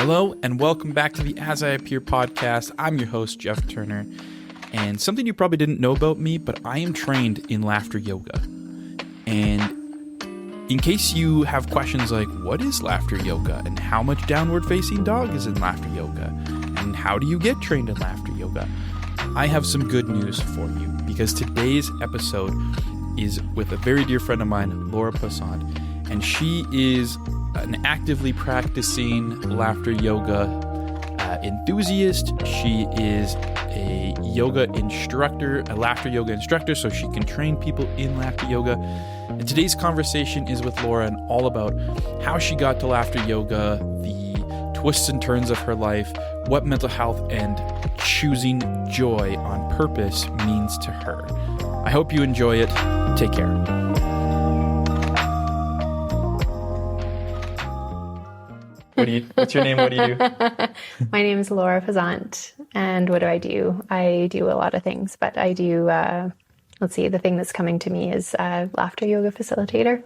Hello, and welcome back to the As I Appear podcast. I'm your host, Jeff Turner, and something you probably didn't know about me, but I am trained in laughter yoga. And in case you have questions like, what is laughter yoga, and how much downward facing dog is in laughter yoga, and how do you get trained in laughter yoga, I have some good news for you, because today's episode is with a very dear friend of mine, Lora Pesant, and she is an actively practicing laughter yoga enthusiast. She is a yoga instructor, a laughter yoga instructor, so she can train people in laughter yoga. And today's conversation is with Lora and all about how she got to laughter yoga, the twists and turns of her life, what mental health and choosing joy on purpose means to her. I hope you enjoy it. Take care. What's your name? What do you do? My name is Lora Pesant, and what do? I do a lot of things, but I do, the thing that's coming to me is laughter yoga facilitator.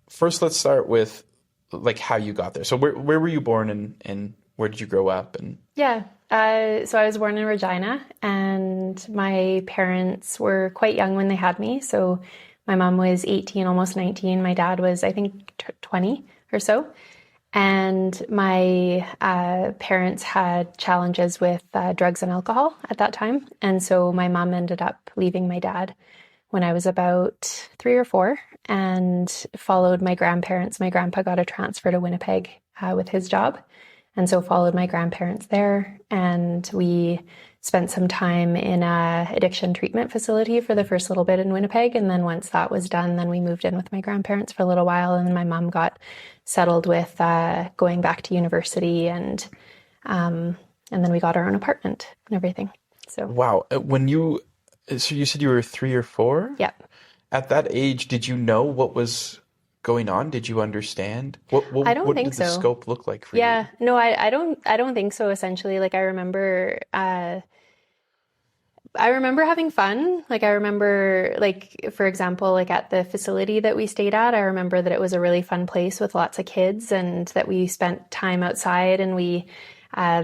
First, let's start with like how you got there. So where were you born and where did you grow up? And so I was born in Regina, and my parents were quite young when they had me. So my mom was 18, almost 19. My dad was, I think, 20 or so. And my parents had challenges with drugs and alcohol at that time. And so my mom ended up leaving my dad when I was about 3 or 4 and followed my grandparents. My grandpa got a transfer to Winnipeg with his job. And so followed my grandparents there. And we spent some time in a addiction treatment facility for the first little bit in Winnipeg. And then once that was done, then we moved in with my grandparents for a little while. And then my mom got settled with going back to university, and then we got our own apartment and everything. So wow, so you said you were 3 or 4? Yeah. At that age, did you know what was going on? Did you understand? What did the scope look like for you? Yeah, no, I don't think so. Essentially, like I remember having fun. Like I remember, like, for example, like at the facility that we stayed at, I remember that it was a really fun place with lots of kids and that we spent time outside, and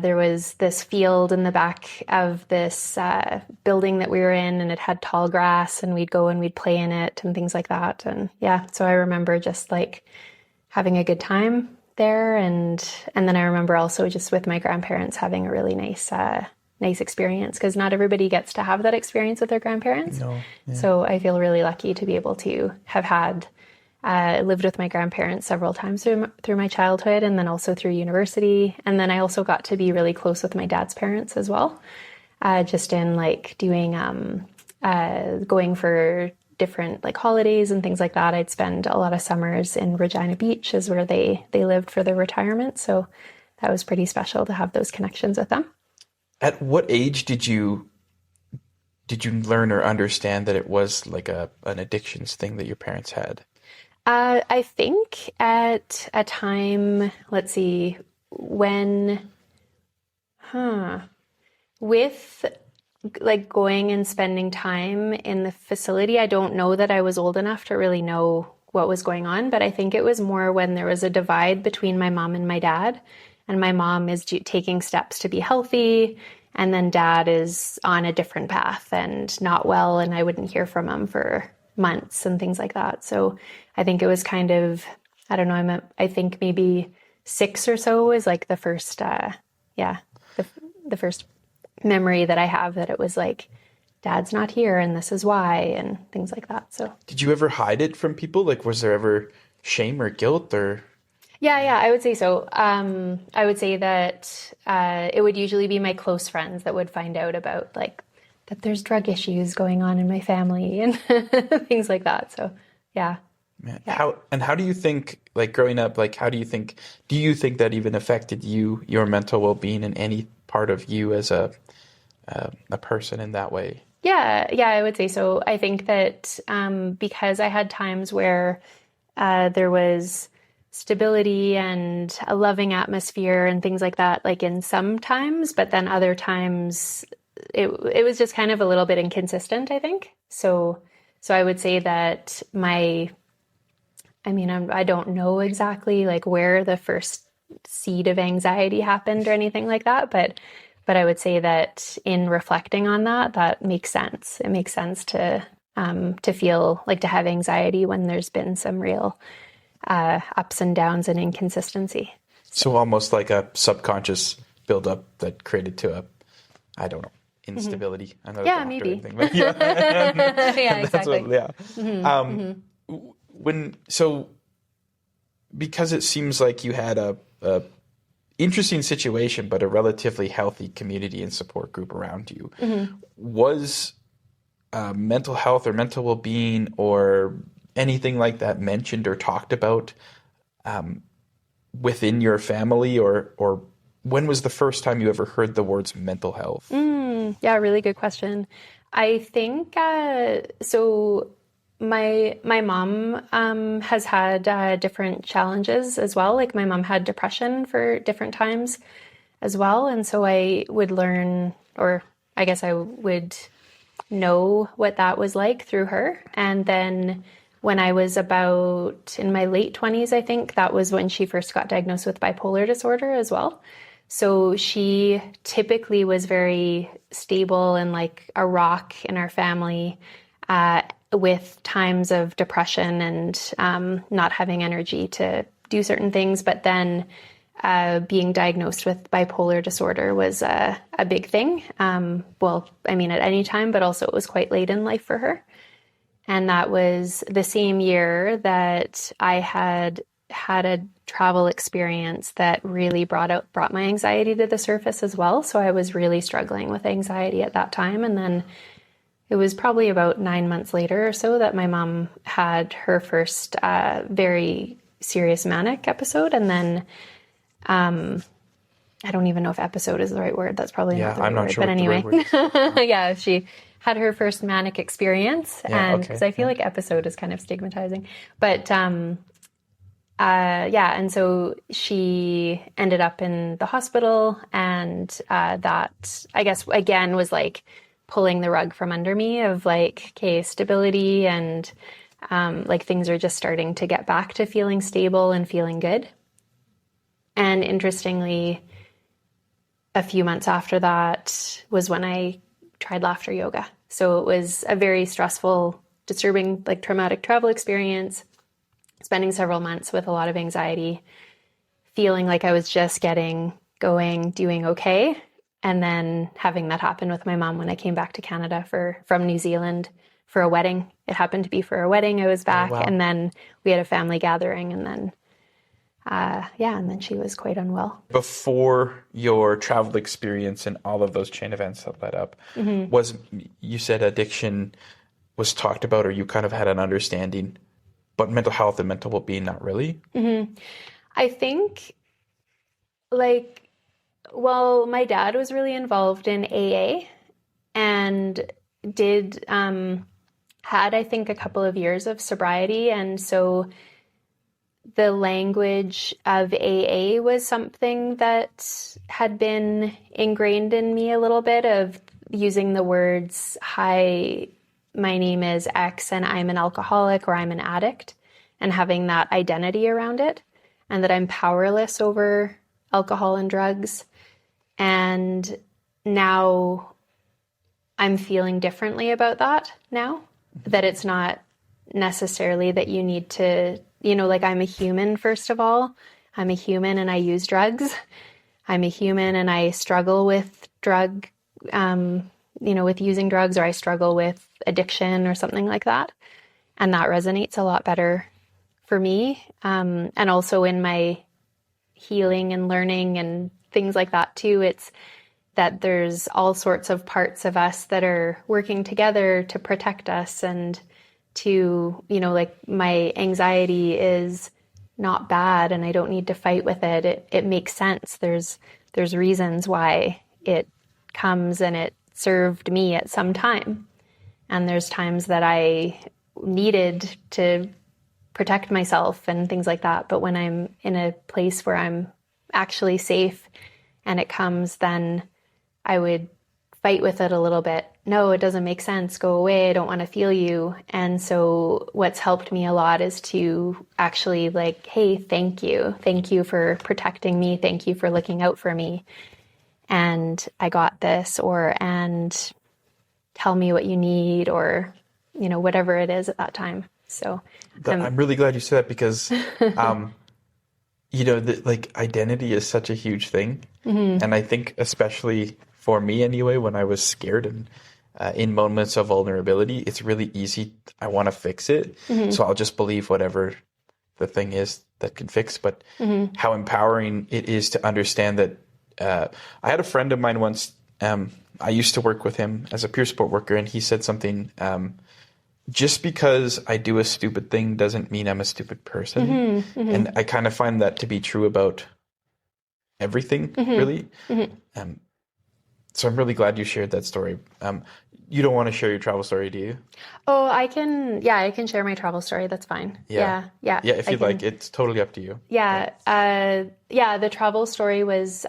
there was this field in the back of this building that we were in, and it had tall grass, and we'd go and we'd play in it and things like that. And yeah, so I remember just like having a good time there. And then I remember also just with my grandparents having a really nice experience, because not everybody gets to have that experience with their grandparents. No, yeah. So I feel really lucky to be able to have lived with my grandparents several times through my childhood, and then also through university. And then I also got to be really close with my dad's parents as well, just in like doing, going for different like holidays and things like that. I'd spend a lot of summers in Regina Beach is where they lived for their retirement. So that was pretty special to have those connections with them. At what age did you learn or understand that it was like an addictions thing that your parents had? I think at a time, let's see, with like going and spending time in the facility, I don't know that I was old enough to really know what was going on, but I think it was more when there was a divide between my mom and my dad. And my mom is taking steps to be healthy, and then dad is on a different path and not well, and I wouldn't hear from him for months and things like that. So I think it was kind of, I don't know, I think maybe 6 or so was like the first, the first memory that I have that it was like, dad's not here and this is why, and things like that. So did you ever hide it from people? Like, was there ever shame or guilt or? Yeah, I would say so. I would say that it would usually be my close friends that would find out about like that there's drug issues going on in my family and things like that. So yeah. Man, yeah. How do you think, like growing up, like do you think that even affected your mental well-being and any part of you as a person in that way? Yeah, I would say so. I think that because I had times where there was stability and a loving atmosphere and things like that, like in some times, but then other times it was just kind of a little bit inconsistent, I think. So I would say that I don't know exactly like where the first seed of anxiety happened or anything like that. But I would say that in reflecting on that, that makes sense. It makes sense to feel like to have anxiety when there's been some real ups and downs and inconsistency. So almost like a subconscious buildup that created to I don't know, instability. I'm not a doctor maybe. or anything, but yeah. Yeah, exactly. Because it seems like you had a interesting situation, but a relatively healthy community and support group around you, was mental health or mental well-being or anything like that mentioned or talked about within your family, or when was the first time you ever heard the words mental health? Yeah, really good question. I think so. My mom has had different challenges as well. Like my mom had depression for different times as well, and so I would learn, or I guess I would know what that was like through her. And then when I was about in my late 20s, I think that was when she first got diagnosed with bipolar disorder as well. So she typically was very stable and like a rock in our family, with times of depression and not having energy to do certain things. But then being diagnosed with bipolar disorder was a big thing. Well, I mean, at any time, but also it was quite late in life for her. And that was the same year that I had a travel experience that really brought my anxiety to the surface as well. So I was really struggling with anxiety at that time. And then it was probably about 9 months later or so that my mom had her first very serious manic episode. And then I don't even know if episode is the right word. That's probably not the right I'm not word. sure. But anyway, Yeah, she had her first manic experience, and because I feel like episode is kind of stigmatizing, but and so she ended up in the hospital, and that I guess again was like pulling the rug from under me of like, okay, stability and like things are just starting to get back to feeling stable and feeling good. And interestingly, a few months after that was when I tried laughter yoga. So it was a very stressful, disturbing, like traumatic travel experience, spending several months with a lot of anxiety, feeling like I was just getting going, doing okay. And then having that happen with my mom when I came back to Canada from New Zealand for a wedding. It happened to be for a wedding. I was back, and then we had a family gathering, and then and then she was quite unwell. Before your travel experience and all of those chain events that led up, you said addiction was talked about, or you kind of had an understanding, but mental health and mental well-being, not really? I think, my dad was really involved in AA and had, I think, a couple of years of sobriety. And so the language of AA was something that had been ingrained in me a little bit, of using the words, hi, my name is X and I'm an alcoholic or I'm an addict, and having that identity around it, and that I'm powerless over alcohol and drugs. And now I'm feeling differently about that now, that it's not necessarily that you need to, I'm a human, first of all. I'm a human and I use drugs. I'm a human and I struggle with with using drugs, or I struggle with addiction or something like that. And that resonates a lot better for me. And also in my healing and learning and things like that too, it's that there's all sorts of parts of us that are working together to protect us, and to, my anxiety is not bad and I don't need to fight with it. It makes sense. There's reasons why it comes, and it served me at some time. And there's times that I needed to protect myself and things like that. But when I'm in a place where I'm actually safe and it comes, then I would fight with it a little bit no, it doesn't make sense. Go away. I don't want to feel you. And so what's helped me a lot is to actually like, hey, thank you. Thank you for protecting me. Thank you for looking out for me. And I got this, and tell me what you need, or, whatever it is at that time. So I'm really glad you said that, because, like identity is such a huge thing. And I think especially for me anyway, when I was scared and in moments of vulnerability, it's really easy. I want to fix it. So I'll just believe whatever the thing is that can fix. But how empowering it is to understand that. I had a friend of mine once, I used to work with him as a peer support worker, and he said something, just because I do a stupid thing doesn't mean I'm a stupid person. And I kind of find that to be true about everything, really. So I'm really glad you shared that story. You don't want to share your travel story, do you? Oh, I can share my travel story. That's fine. Yeah. If you'd like, it's totally up to you. The travel story was,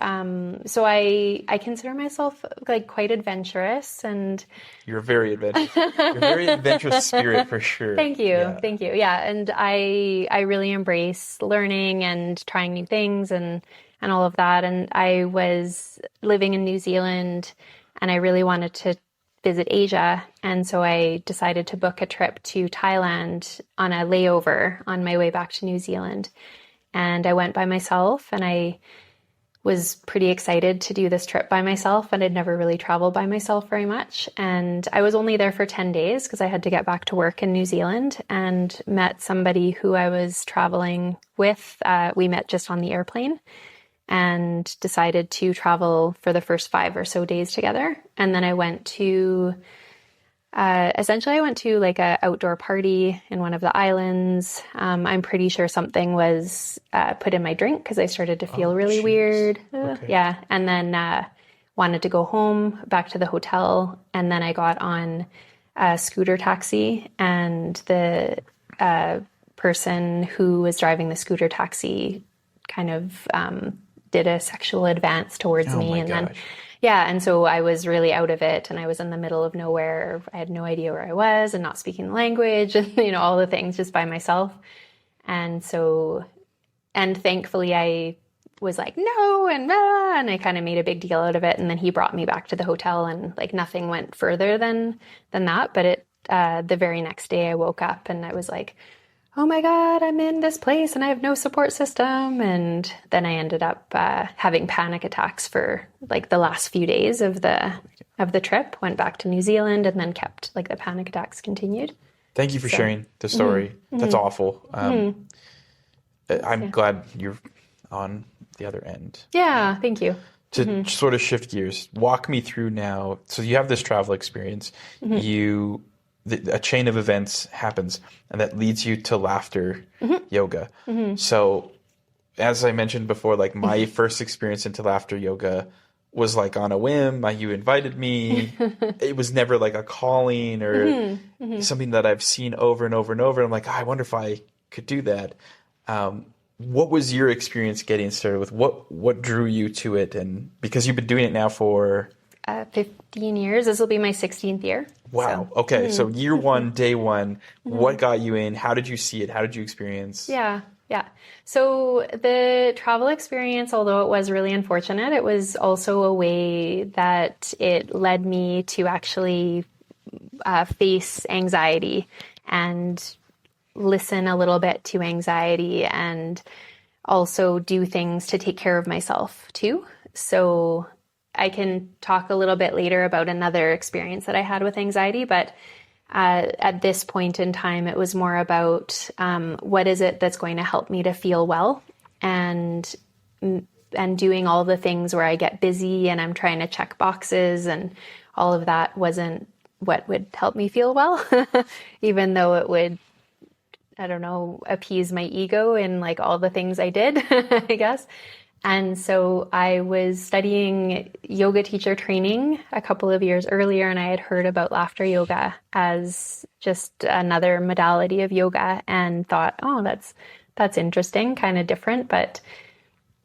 so I consider myself like quite adventurous, and you're a very adventurous. You're a very adventurous spirit for sure. Thank you. Thank you. Yeah. And I really embrace learning and trying new things and all of that. And I was living in New Zealand, and I really wanted to visit Asia. And so I decided to book a trip to Thailand on a layover on my way back to New Zealand. And I went by myself, and I was pretty excited to do this trip by myself, and I'd never really traveled by myself very much. And I was only there for 10 days because I had to get back to work in New Zealand, and met somebody who I was traveling with. We met just on the airplane, and decided to travel for the first 5 or so days together. And then I went to, like a outdoor party in one of the islands. I'm pretty sure something was put in my drink because I started to feel really weird. Okay. Yeah. And then wanted to go home, back to the hotel. And then I got on a scooter taxi, and the person who was driving the scooter taxi kind of did a sexual advance towards me. And then, and so I was really out of it, and I was in the middle of nowhere. I had no idea where I was, and not speaking the language, and, all the things, just by myself. And so, and thankfully I was like, no, and I kind of made a big deal out of it. And then he brought me back to the hotel, and like nothing went further than that. But the very next day I woke up, and I was like, oh my God, I'm in this place and I have no support system. And then I ended up having panic attacks for like the last few days of the trip. Went back to New Zealand, and then kept like the panic attacks continued. Thank you for sharing the story. That's awful. I'm glad you're on the other end. Yeah, thank you. To sort of shift gears, walk me through now. So you have this travel experience. A chain of events happens, and that leads you to laughter yoga. So as I mentioned before, like my first experience into laughter yoga was like on a whim. You invited me. It was never like a calling or something that I've seen over and over and over. I'm like, I wonder if I could do that. What was your experience getting started with? What drew you to it? And because you've been doing it now for 15 years. This will be my 16th year. Wow. So. Okay. So year one, day one, what got you in? How did you see it? How did you experience? Yeah. So the travel experience, although it was really unfortunate, it was also a way that it led me to actually face anxiety and listen a little bit to anxiety, and also do things to take care of myself too. So I can talk a little bit later about another experience that I had with anxiety, but at this point in time, it was more about what is it that's going to help me to feel well, and doing all the things where I get busy and I'm trying to check boxes, and all of that wasn't what would help me feel well, even though it would, I don't know, appease my ego in like all the things I did, I guess. And so I was studying yoga teacher training a couple of years earlier, and I had heard about laughter yoga as just another modality of yoga, and thought, oh, that's interesting, kind of different, but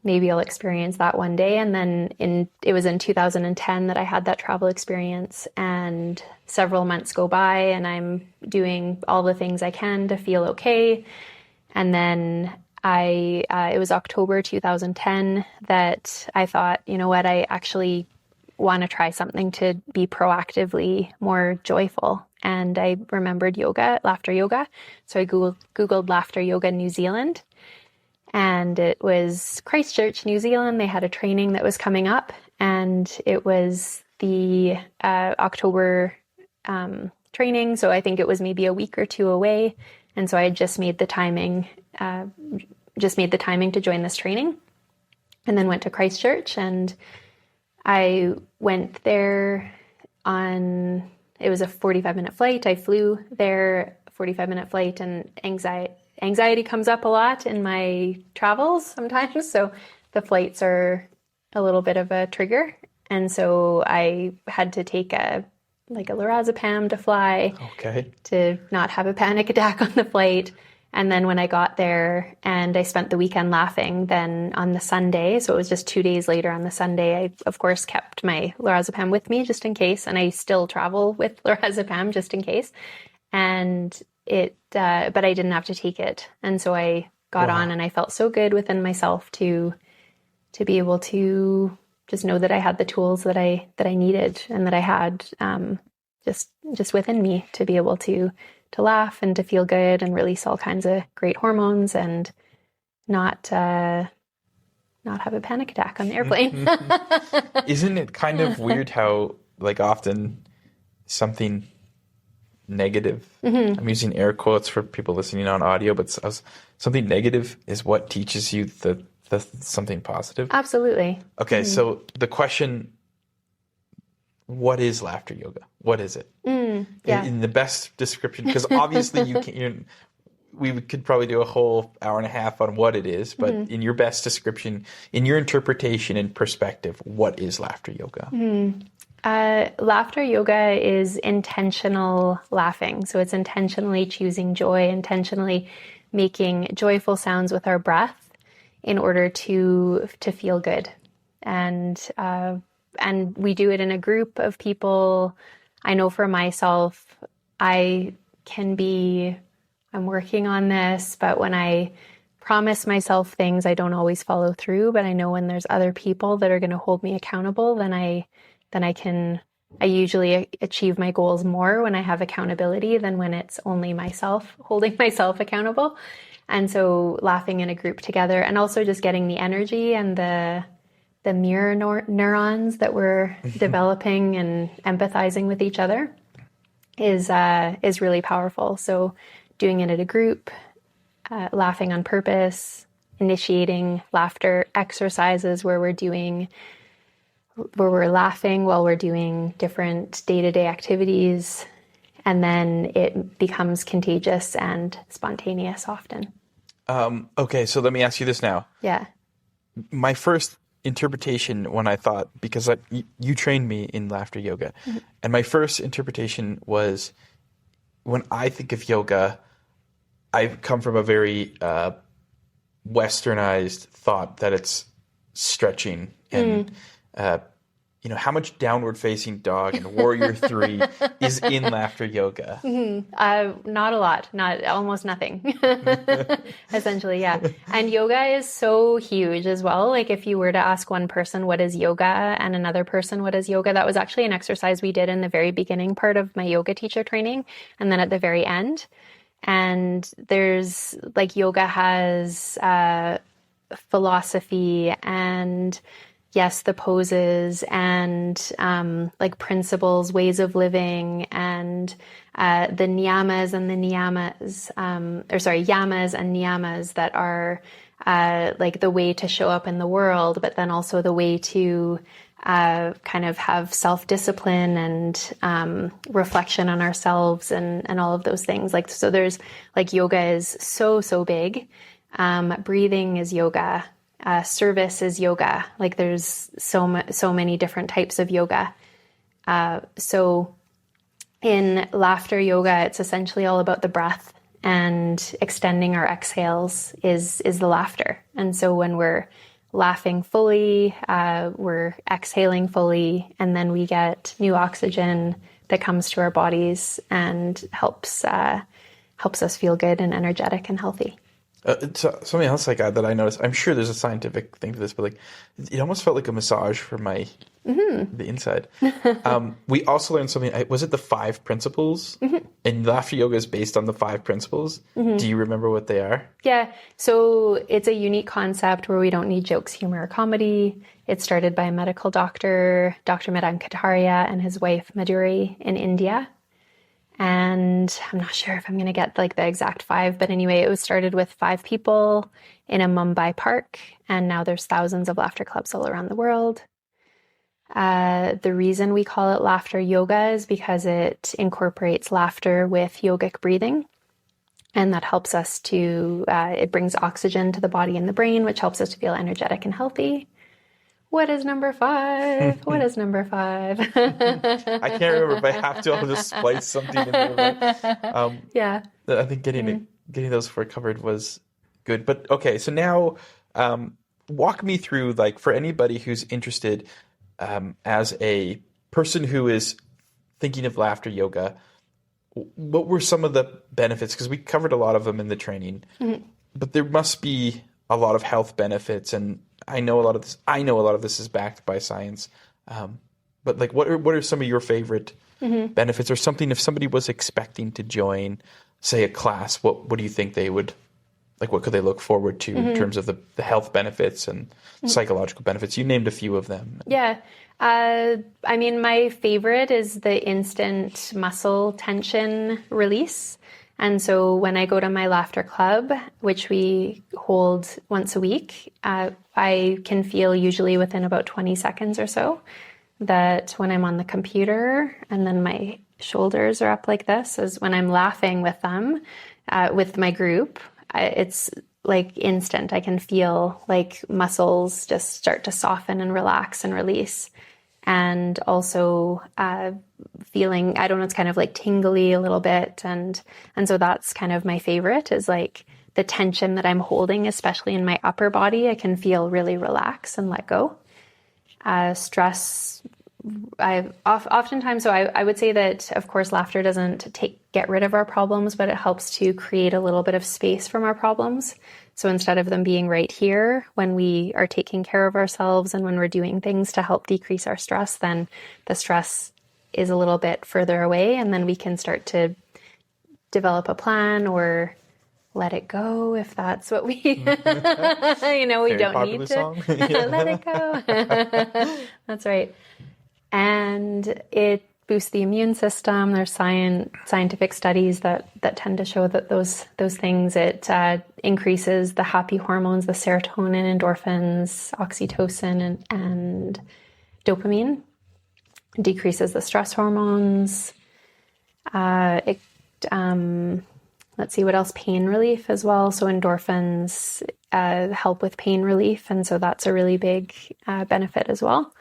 maybe I'll experience that one day. And then it was in 2010 that I had that travel experience, and several months go by and I'm doing all the things I can to feel okay. And then it was October 2010 that I thought, you know what, I actually want to try something to be proactively more joyful. And I remembered yoga, laughter yoga. So I Googled laughter yoga New Zealand. And it was Christchurch, New Zealand. They had a training that was coming up, and it was the October training. So I think it was maybe a week or two away. And so I had just made the timing to join this training, and then went to Christchurch. And I went there it was a 45-minute flight. I flew there, 45-minute flight, and anxiety comes up a lot in my travels sometimes. So the flights are a little bit of a trigger. And so I had to take a lorazepam to fly, to not have a panic attack on the flight. And then when I got there and I spent the weekend laughing, then on the Sunday, so it was just 2 days later on the Sunday, I, of course, kept my lorazepam with me just in case. And I still travel with lorazepam just in case. And but I didn't have to take it. And so I got on, and I felt so good within myself to be able to just know that I had the tools that I needed, and that I had just within me to be able to laugh and to feel good and release all kinds of great hormones, and not have a panic attack on the airplane. Isn't it kind of weird how, like, often something negative, I'm using air quotes for people listening on audio, but something negative is what teaches you the something positive? Absolutely. Okay, so the question, what is laughter yoga? What is it? In the best description, because obviously we could probably do a whole hour and a half on what it is, but in your best description, in your interpretation and perspective, what is laughter yoga? Laughter yoga is intentional laughing. So it's intentionally choosing joy, intentionally making joyful sounds with our breath in order to feel good. And we do it in a group of people. I know for myself, I'm working on this, but when I promise myself things, I don't always follow through. But I know when there's other people that are going to hold me accountable, then I usually achieve my goals more when I have accountability than when it's only myself holding myself accountable. And so laughing in a group together, and also just getting the energy and the mirror neurons that we're developing and empathizing with each other is really powerful. So doing it at a group, laughing on purpose, initiating laughter exercises where we're laughing while we're doing different day-to-day activities, and then it becomes contagious and spontaneous often. Okay, so let me ask you this now. Yeah. My first interpretation when I thought, because you trained me in laughter yoga, and my first interpretation was, when I think of yoga, I come from a very westernized thought that it's stretching and how much downward facing dog and warrior 3 is in laughter yoga? Not a lot, almost nothing. Essentially, yeah. And yoga is so huge as well. Like, if you were to ask one person what is yoga and another person what is yoga, that was actually an exercise we did in the very beginning part of my yoga teacher training, and then at the very end. And there's, like, yoga has philosophy and, yes, the poses and like principles, ways of living, and the yamas and niyamas that are like the way to show up in the world, but then also the way to kind of have self-discipline and reflection on ourselves and all of those things. Like, so there's, like, yoga is so big. Breathing is yoga. Service is yoga. Like, there's so many different types of yoga. So in laughter yoga, it's essentially all about the breath, and extending our exhales is the laughter. And so when we're laughing fully, we're exhaling fully, and then we get new oxygen that comes to our bodies and helps us feel good and energetic and healthy. Something else like that I noticed, I'm sure there's a scientific thing to this, but like it almost felt like a massage for my the inside. We also learned something. Was it the 5 principles? And laughter yoga is based on the 5 principles. Do you remember what they are? Yeah. So it's a unique concept where we don't need jokes, humor, or comedy. It's started by a medical doctor, Dr. Madan Kataria, and his wife Madhuri in India. And I'm not sure if I'm going to get like the exact 5, but anyway, it was started with 5 people in a Mumbai park, and now there's thousands of laughter clubs all around the world. The reason we call it laughter yoga is because it incorporates laughter with yogic breathing, and that helps us to, it brings oxygen to the body and the brain, which helps us to feel energetic and healthy. What is number 5? What is number 5? I can't remember. If I have to, I'll just splice something in there. Yeah. I think getting those 4 covered was good. But okay, so now walk me through, like, for anybody who's interested as a person who is thinking of laughter yoga, what were some of the benefits? Because we covered a lot of them in the training, but there must be a lot of health benefits, and I know a lot of this is backed by science. But like, what are some of your favorite benefits, or something if somebody was expecting to join, say, a class? What do you think they would like? What could they look forward to in terms of the health benefits and psychological benefits? You named a few of them. Yeah. I mean, my favorite is the instant muscle tension release. And so when I go to my laughter club, which we hold once a week, I can feel usually within about 20 seconds or so that when I'm on the computer and then my shoulders are up like this, is when I'm laughing with them, with my group, it's like instant. I can feel like muscles just start to soften and relax and release. And also feeling, I don't know, it's kind of like tingly a little bit. And so that's kind of my favorite, is like the tension that I'm holding, especially in my upper body, I can feel really relax and let go. Stress, oftentimes, so I would say that, of course, laughter doesn't get rid of our problems, but it helps to create a little bit of space from our problems. So instead of them being right here when we are taking care of ourselves and when we're doing things to help decrease our stress, then the stress is a little bit further away, and then we can start to develop a plan or let it go if that's what we, we Very don't need to song. let it go. That's right. And it boosts the immune system. There's scientific studies that tend to show that those things, it increases the happy hormones, the serotonin, endorphins, oxytocin, and dopamine. It decreases the stress hormones. Let's see what else, pain relief as well. So endorphins help with pain relief. And so that's a really big benefit as well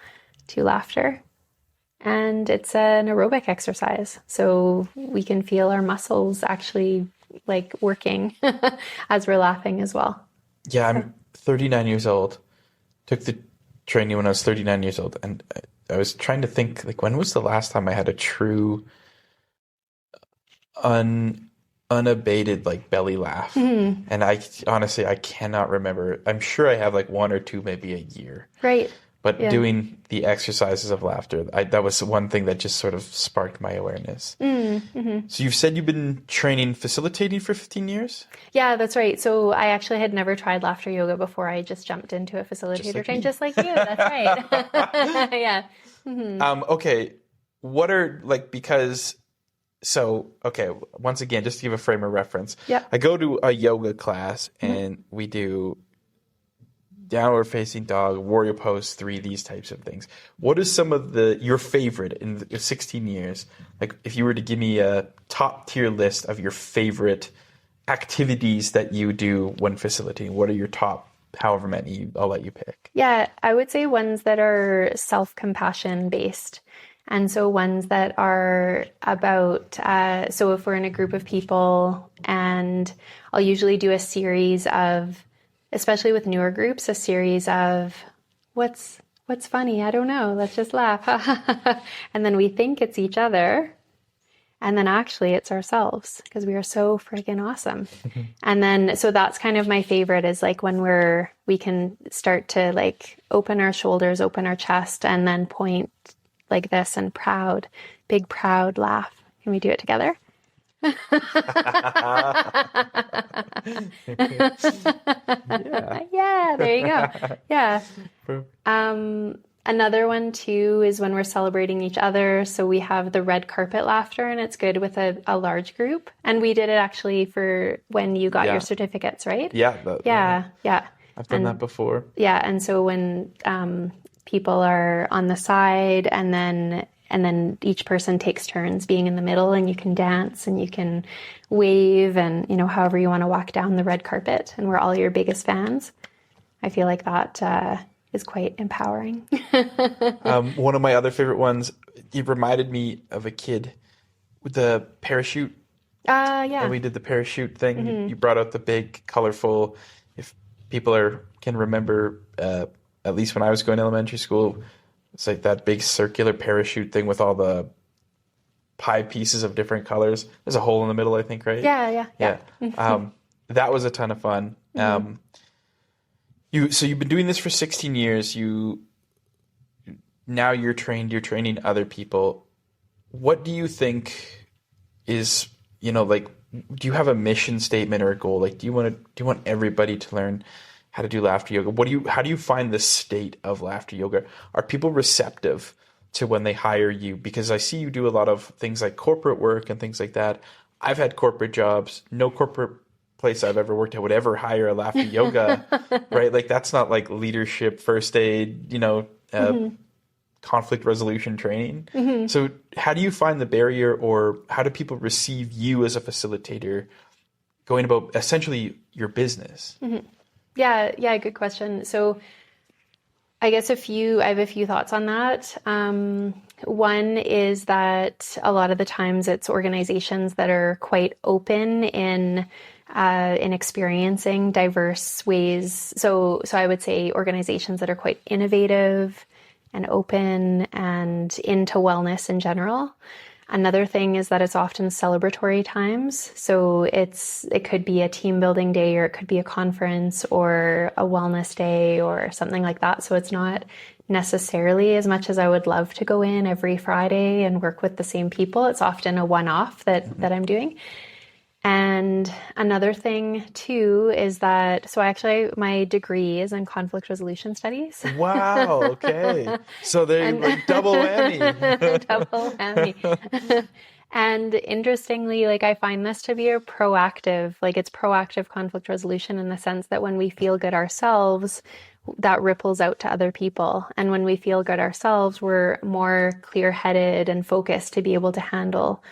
to laughter. And it's an aerobic exercise. So we can feel our muscles actually like working as we're laughing as well. Yeah, I'm 39 years old. Took the training when I was 39 years old. And I was trying to think, like, when was the last time I had a true unabated like belly laugh? And I honestly, I cannot remember. I'm sure I have like 1 or 2, maybe a year. Right. But doing the exercises of laughter, that was one thing that just sort of sparked my awareness. So you've said you've been facilitating for 15 years? Yeah, that's right. So I actually had never tried laughter yoga before. I just jumped into a facilitator training, just like you. That's right. Yeah. Okay. What are, like, because... So, okay, once again, just to give a frame of reference, I go to a yoga class and we do downward facing dog, warrior pose 3, these types of things. What is some of your favorite in the 16 years? Like, if you were to give me a top tier list of your favorite activities that you do when facilitating, what are your top, however many? I'll let you pick. Yeah, I would say ones that are self-compassion based. And so ones that are about, so if we're in a group of people, and I'll usually do a series of especially with newer groups, a series of what's funny? I don't know. Let's just laugh. And then we think it's each other. And then actually it's ourselves because we are so freaking awesome. And then, so that's kind of my favorite is like when we can start to like open our shoulders, open our chest, and then point like this and proud, big proud laugh. Can we do it together? Yeah, there you go. Yeah. Another one too is when we're celebrating each other. So we have the red carpet laughter, and it's good with a large group. And we did it actually for when you got your certificates, right? Yeah. Yeah. I've done that before. Yeah. And so when people are on the side and then each person takes turns being in the middle, and you can dance and you can wave and, you know, however you want to walk down the red carpet, and we're all your biggest fans. I feel like that is quite empowering. One of my other favorite ones, it reminded me of a kid with the parachute. Yeah. And we did the parachute thing. You brought out the big, colorful, if people can remember, at least when I was going to elementary school, it's like that big circular parachute thing with all the pie pieces of different colors. There's a hole in the middle, I think, right? Yeah. That was a ton of fun. So you've been doing this for 16 years. Now you're training other people. What do you think is, you know, like, do you have a mission statement or a goal? Like, do you want everybody to learn how to do laughter yoga? How do you find the state of laughter yoga? Are people receptive to when they hire you? Because I see you do a lot of things like corporate work and things like that. I've had corporate jobs. No corporate place I've ever worked at would ever hire a laughter yoga, right? Like, that's not like leadership, first aid, you know, conflict resolution training. So how do you find the barrier, or how do people receive you as a facilitator going about essentially your business? Yeah, good question. So I guess I have a few thoughts on that. One is that a lot of the times it's organizations that are quite open in experiencing diverse ways. So I would say organizations that are quite innovative and open and into wellness in general. Another thing is that it's often celebratory times. So it could be a team building day, or it could be a conference or a wellness day or something like that. So it's not necessarily, as much as I would love to go in every Friday and work with the same people, it's often a one-off that I'm doing. And another thing too is that, so actually my degree is in conflict resolution studies. Wow. Okay. So they're like double whammy. Double whammy. And interestingly, like, I find this to be it's proactive conflict resolution in the sense that when we feel good ourselves, that ripples out to other people. And when we feel good ourselves, we're more clear-headed and focused to be able to handle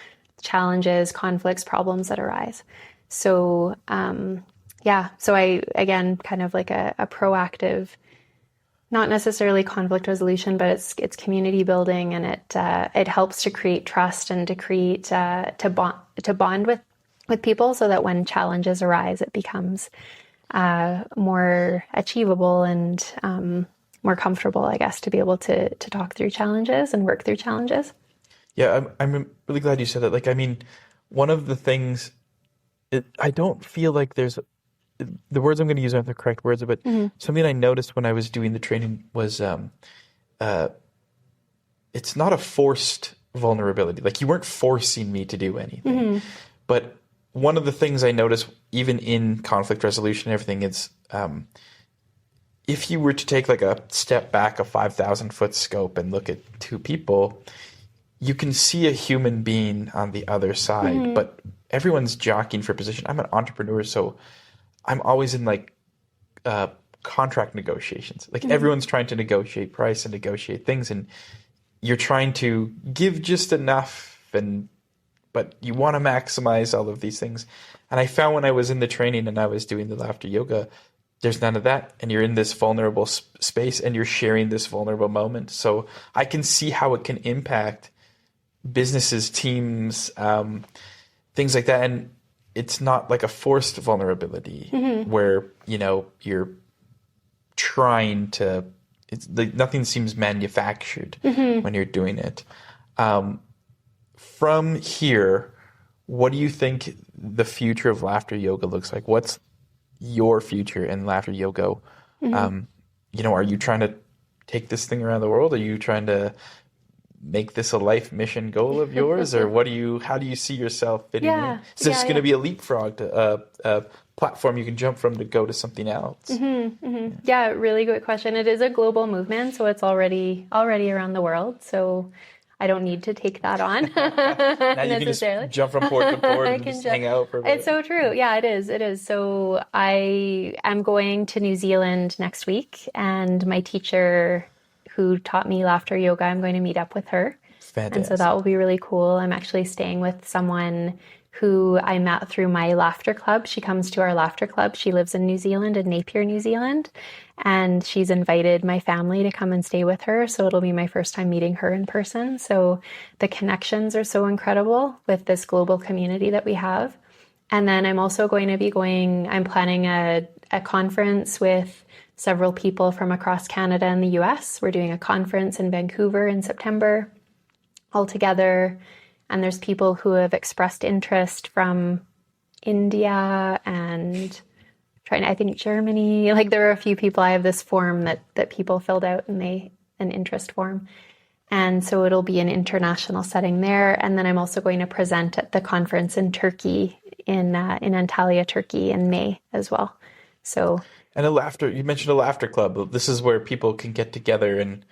challenges, conflicts, problems that arise. So, so I, again, kind of like a proactive, not necessarily conflict resolution, but it's community building, and it helps to create trust and to create, to bond with people, so that when challenges arise, it becomes, more achievable and, more comfortable, I guess, to be able to talk through challenges and work through challenges. Yeah, I'm really glad you said that. Like, I mean, one of the things, I don't feel like there's, the words I'm going to use aren't the correct words, but something I noticed when I was doing the training was, it's not a forced vulnerability. Like, you weren't forcing me to do anything. But one of the things I noticed, even in conflict resolution and everything, is if you were to take like a step back, a 5,000 foot scope, and look at two people, you can see a human being on the other side, but everyone's jockeying for position. I'm an entrepreneur, so I'm always in like contract negotiations. Like, everyone's trying to negotiate price and negotiate things, and you're trying to give just enough, but you want to maximize all of these things. And I found when I was in the training and I was doing the laughter yoga, there's none of that. And you're in this vulnerable space, and you're sharing this vulnerable moment. So I can see how it can impact businesses, teams, things like that. And it's not like a forced vulnerability where, you know, you're trying to, it's like nothing seems manufactured when you're doing it. From here, what do you think the future of laughter yoga looks like? What's your future in laughter yoga? You know, are you trying to take this thing around the world? Are you trying to make this a life mission goal of yours, or how do you see yourself fitting in? Is this going to be a leapfrog, a platform you can jump from to go to something else? Yeah, really good question. It is a global movement, so it's already around the world. So I don't need to take that on Now you can just jump from port to port and just hang out for a bit. It's so true. Yeah, it is. It is. So I am going to New Zealand next week, and my teacher who taught me laughter yoga, I'm going to meet up with her. Fantastic. And so that will be really cool. I'm actually staying with someone who I met through my laughter club. She comes to our laughter club. She lives in New Zealand, in Napier, New Zealand. And she's invited my family to come and stay with her. So it'll be my first time meeting her in person. So the connections are so incredible with this global community that we have. And then I'm also going to be I'm planning a conference with several people from across Canada and the US. We're doing a conference in Vancouver in September all together. And there's people who have expressed interest from India and I think Germany. Like there are a few people. I have this form that people filled out, and an interest form. And so it'll be an international setting there. And then I'm also going to present at the conference in Turkey, in Antalya, Turkey in May as well. So. And you mentioned a laughter club. This is where people can get together and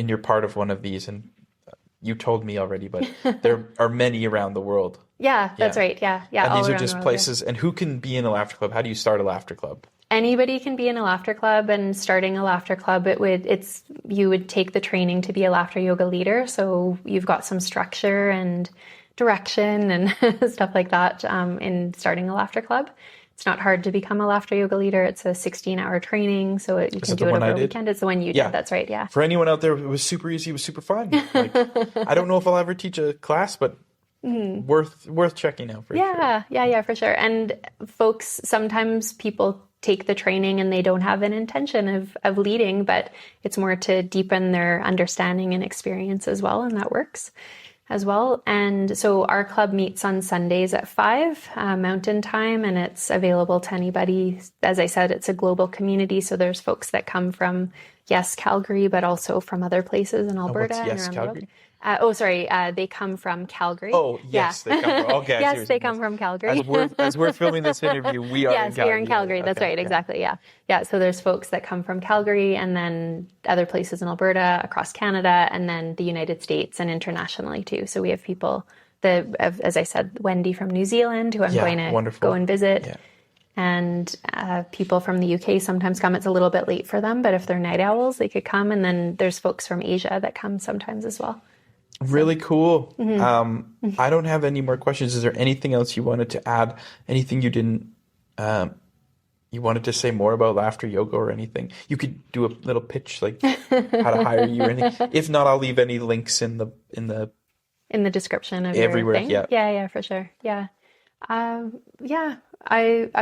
you're part of one of these. And you told me already, but there are many around the world. Yeah, that's right. Yeah. And these are just places. And who can be in a laughter club? How do you start a laughter club? Anybody can be in a laughter club, and starting a laughter club, you would take the training to be a laughter yoga leader. So you've got some structure and direction and stuff like that in starting a laughter club. It's not hard to become a laughter yoga leader. It's a 16-hour training, so you can do it over a weekend. It's the one you did. That's right, yeah. For anyone out there, it was super easy. It was super fun. Like, I don't know if I'll ever teach a class, but worth checking out for sure. Yeah, for sure. And sometimes people take the training and they don't have an intention of leading, but it's more to deepen their understanding and experience as well, and that works as well. And so our club meets on Sundays at 5 Mountain Time, and it's available to anybody. As I said, it's a global community, so there's folks that come from, Calgary, but also from other places in Alberta and around the world. They come from Calgary. Oh, yes, they come from. Okay, yes, they come from Calgary. As we're filming this interview, we are in Calgary. Yes, we are in Calgary. That's right, exactly, yeah. So there's folks that come from Calgary, and then other places in Alberta, across Canada, and then the United States and internationally too. So we have people, as I said, Wendy from New Zealand, who I'm going to go and visit. Yeah. And people from the UK sometimes come. It's a little bit late for them, but if they're night owls, they could come. And then there's folks from Asia that come sometimes as well. Really cool. I don't have any more questions. Is there anything else you wanted to add? Anything you didn't, you wanted to say more about laughter yoga or anything? You could do a little pitch, like how to hire you or anything. If not, I'll leave any links in the description of everywhere. Your thing. Yeah, for sure. Yeah. I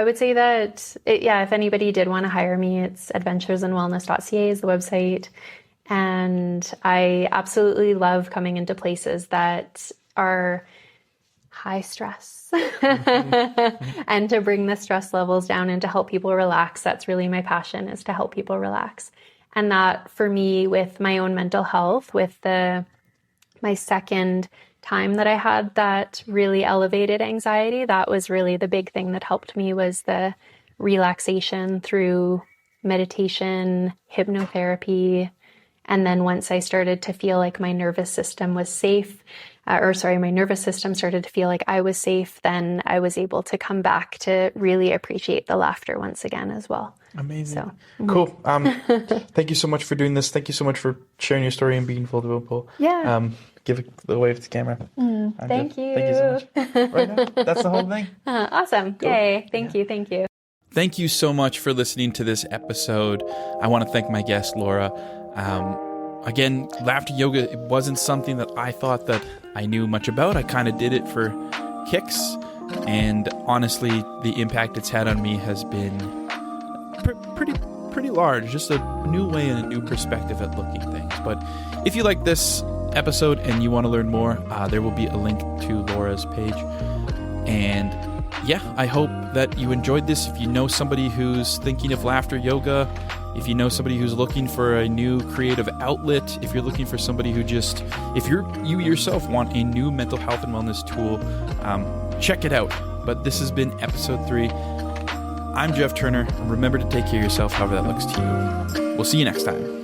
would say that, if anybody did want to hire me, it's adventuresandwellness.ca is the website. And I absolutely love coming into places that are high stress and to bring the stress levels down and to help people relax. That's really my passion, is to help people relax. And that for me, with my own mental health, with my second time that I had that really elevated anxiety, that was really the big thing that helped me, was the relaxation through meditation, hypnotherapy. And then once I started to feel like my nervous system was safe, my nervous system started to feel like I was safe, then I was able to come back to really appreciate the laughter once again as well. Amazing. Cool. Thank you so much for doing this. Thank you so much for sharing your story and being vulnerable. Yeah. Give a wave to the camera. Thank you. Thank you so much. Right now, that's the whole thing. Awesome. Cool. Yay. Thank you. Thank you so much for listening to this episode. I want to thank my guest, Lora. Again, laughter yoga, it wasn't something that I thought that I knew much about. I kind of did it for kicks, And honestly, the impact it's had on me has been pretty large. Just a new way and a new perspective at looking at things. But if you like this episode and you want to learn more, there will be a link to Lora's page. And yeah, I hope that you enjoyed this. If you know somebody who's thinking of laughter yoga, if you know somebody who's looking for a new creative outlet, if you're looking for somebody who if you yourself want a new mental health and wellness tool, check it out. But this has been episode 3. I'm Jeff Turner. Remember to take care of yourself however that looks to you. We'll see you next time.